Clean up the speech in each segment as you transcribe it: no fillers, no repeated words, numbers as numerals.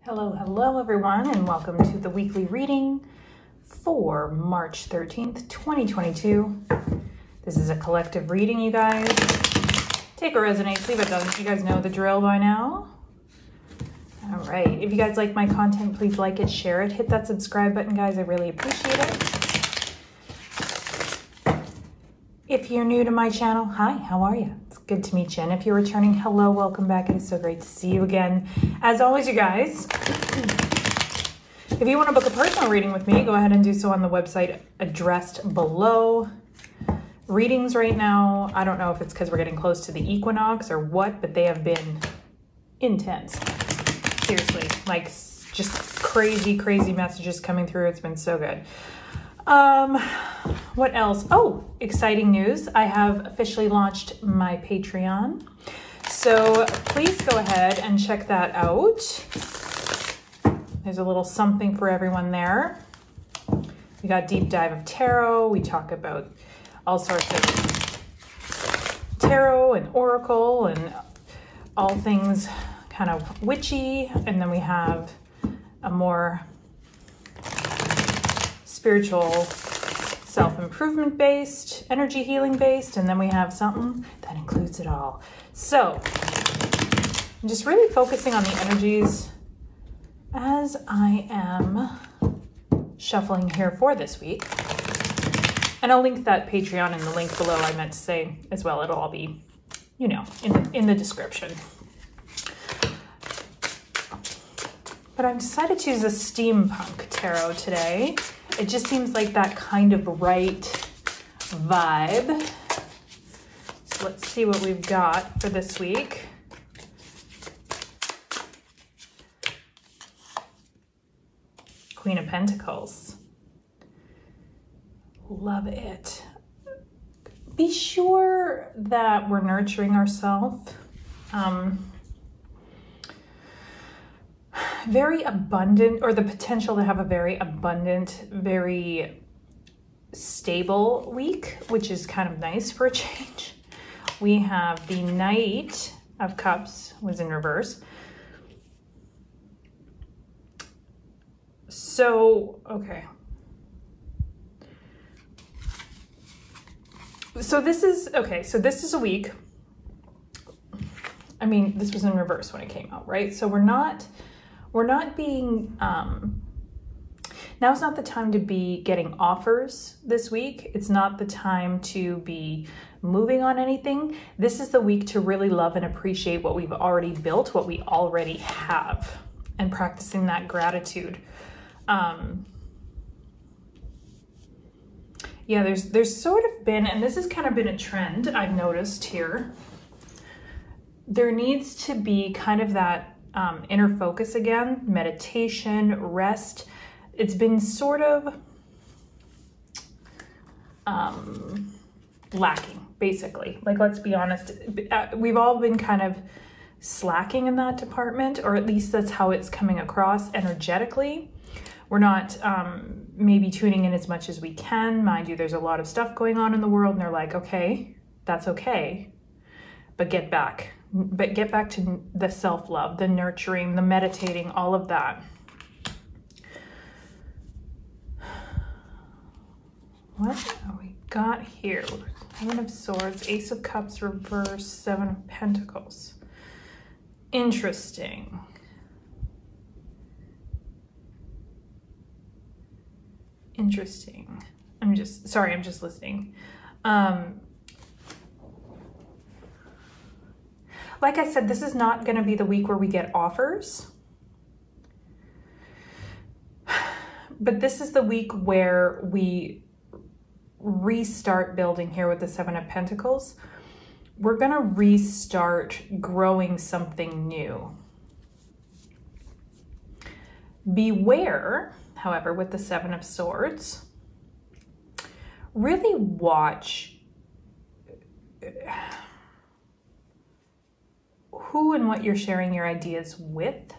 Hello everyone, and welcome to the weekly reading for March 13th, 2022. This is a collective reading, you guys. Take or resonate, leave it doesn't. You guys know the drill by now. All right, if you guys like my content, please like it, share it, hit that subscribe button, guys. I really appreciate it. If you're new to my channel, hi, how are you? It's good to meet you. And if you're returning, hello, welcome back. It is so great to see you again. As always, you guys, if you want to book a personal reading with me, go ahead and do so on the website addressed below. Readings right now, I don't know if it's because we're getting close to the equinox or what, but they have been intense. Seriously, like just crazy messages coming through. It's been so good. What else? Oh, exciting news. I have officially launched my Patreon. So please go ahead and check that out. There's a little something for everyone there. We got deep dive of tarot. We talk about all sorts of tarot and oracle and all things kind of witchy. And then we have a more spiritual, self-improvement based, energy healing based, and then we have something that includes it all. So I'm just really focusing on the energies as I am shuffling here for this week. And I'll link that Patreon in the link below, I meant to say as well. It'll all be, you know, in the description. But I've decided to use a steampunk tarot today. It just seems like that kind of right vibe. So let's see what we've got for this week. Queen of Pentacles. Love it. Be sure that we're nurturing ourselves. Very abundant, or the potential to have a very abundant, very stable week, which is kind of nice for a change. We have the Knight of Cups was in reverse. So, okay. So this is, okay, so this is a week. I mean, this was in reverse when it came out, right? So we're not being, now's not the time to be getting offers this week. It's not the time to be moving on anything. This is the week to really love and appreciate what we've already built, what we already have, and practicing that gratitude. Yeah, there's sort of been, and this has kind of been a trend I've noticed here. There needs to be kind of that inner focus again, meditation, rest. It's been sort of lacking, basically. Like, let's be honest, we've all been kind of slacking in that department, or at least that's how it's coming across energetically. We're not maybe tuning in as much as we can. Mind you, there's a lot of stuff going on in the world, and they're like, okay, that's okay, but get back. But get back to the self-love, the nurturing, the meditating, all of that. What have we got here? Seven of Swords, Ace of Cups reverse, Seven of Pentacles. Interesting. Interesting. I'm just listening. Like I said, this is not going to be the week where we get offers. But this is the week where we restart building here with the Seven of Pentacles. We're going to restart growing something new. Beware, however, with the Seven of Swords. Really watch who and what you're sharing your ideas with.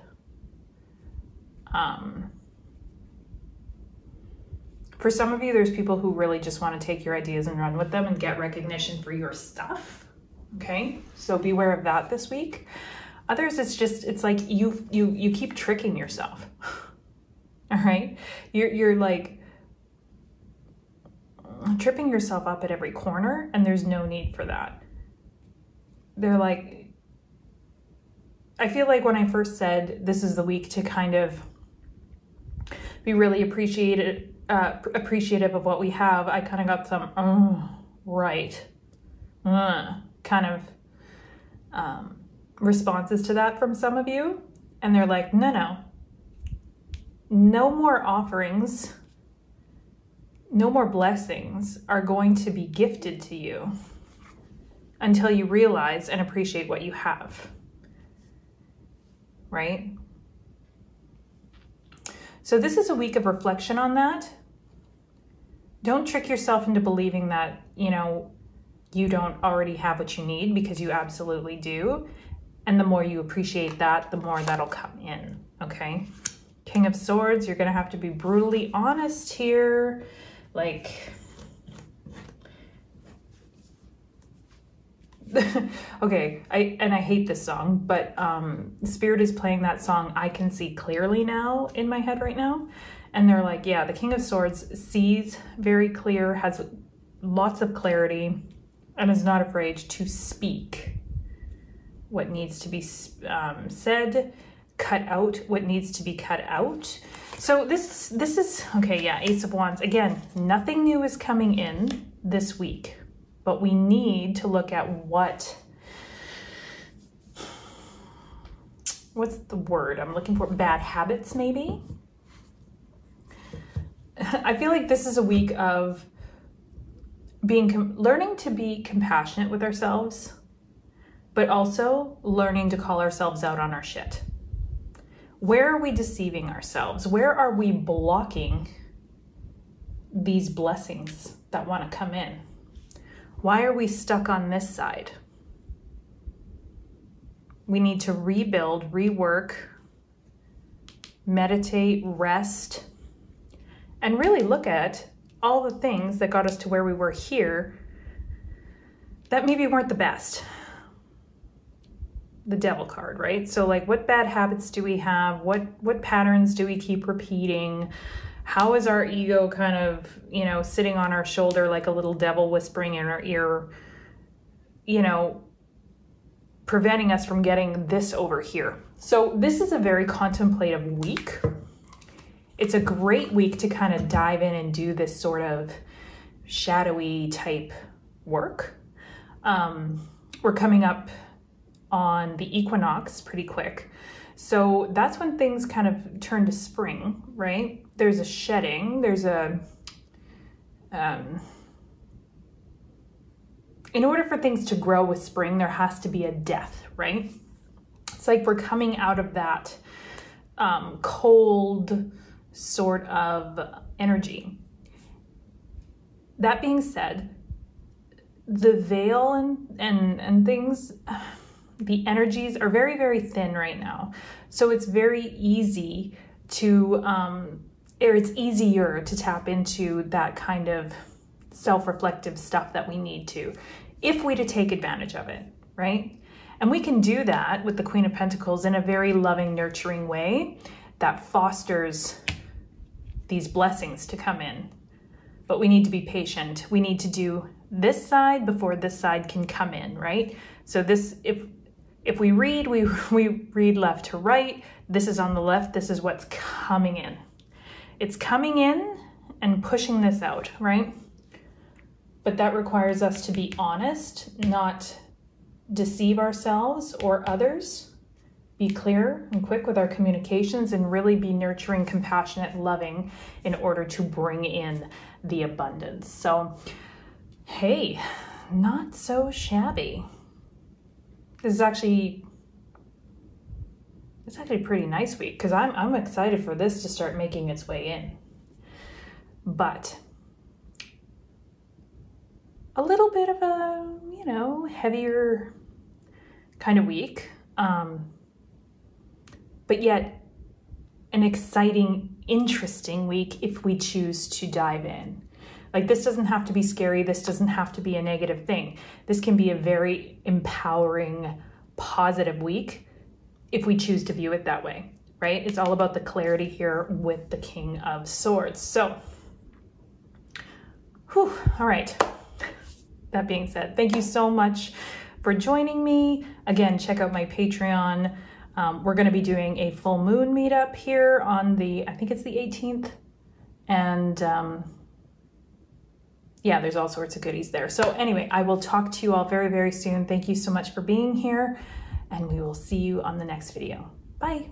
For some of you, there's people who really just want to take your ideas and run with them and get recognition for your stuff. Okay, so beware of that this week. Others, it's like you keep tricking yourself. All right. You're like tripping yourself up at every corner, and there's no need for that. They're like, I feel like when I first said this is the week to kind of be really appreciative of what we have, I kind of got some, right, kind of responses to that from some of you. And they're like, no more offerings, no more blessings are going to be gifted to you until you realize and appreciate what you have, right? So this is a week of reflection on that. Don't trick yourself into believing that, you know, you don't already have what you need, because you absolutely do. And the more you appreciate that, the more that'll come in, okay? King of Swords, you're gonna have to be brutally honest here. Like, okay, I hate this song, but Spirit is playing that song, I Can See Clearly Now, in my head right now. And they're like, yeah, the King of Swords sees very clear, has lots of clarity, and is not afraid to speak what needs to be said, cut out what needs to be cut out. So this is, okay, yeah, Ace of Wands. Again, nothing new is coming in this week, but we need to look at what's the word I'm looking for? Bad habits, maybe? I feel like this is a week of learning to be compassionate with ourselves, but also learning to call ourselves out on our shit. Where are we deceiving ourselves? Where are we blocking these blessings that want to come in? Why are we stuck on this side? We need to rebuild, rework, meditate, rest, and really look at all the things that got us to where we were here that maybe weren't the best. The Devil card, right? So like, what bad habits do we have? What patterns do we keep repeating? How is our ego kind of, you know, sitting on our shoulder like a little devil whispering in our ear, you know, preventing us from getting this over here? So this is a very contemplative week. It's a great week to kind of dive in and do this sort of shadowy type work. We're coming up on the equinox pretty quick. So that's when things kind of turn to spring, right? There's a shedding, there's a, in order for things to grow with spring, there has to be a death, right? It's like we're coming out of that cold sort of energy. That being said, the veil and things, the energies are very, very thin right now. So it's very easy to, or it's easier to tap into that kind of self-reflective stuff that we need to, if we to take advantage of it, right? And we can do that with the Queen of Pentacles in a very loving, nurturing way that fosters these blessings to come in. But we need to be patient. We need to do this side before this side can come in, right? So this, if we read, we read left to right. This is on the left. This is what's coming in. It's coming in and pushing this out, right? But that requires us to be honest, not deceive ourselves or others. Be clear and quick with our communications and really be nurturing, compassionate, loving in order to bring in the abundance. So, hey, not so shabby. This is actually, it's actually a pretty nice week because I'm excited for this to start making its way in. But a little bit of a, you know, heavier kind of week. But yet an exciting, interesting week if we choose to dive in. Like, this doesn't have to be scary. This doesn't have to be a negative thing. This can be a very empowering, positive week if we choose to view it that way, right? It's all about the clarity here with the King of Swords. So, whew, all right. That being said, thank you so much for joining me. Again, check out my Patreon. We're going to be doing a full moon meetup here on the, I think it's the 18th. And yeah, there's all sorts of goodies there. So anyway, I will talk to you all very, very soon. Thank you so much for being here, and we will see you on the next video. Bye.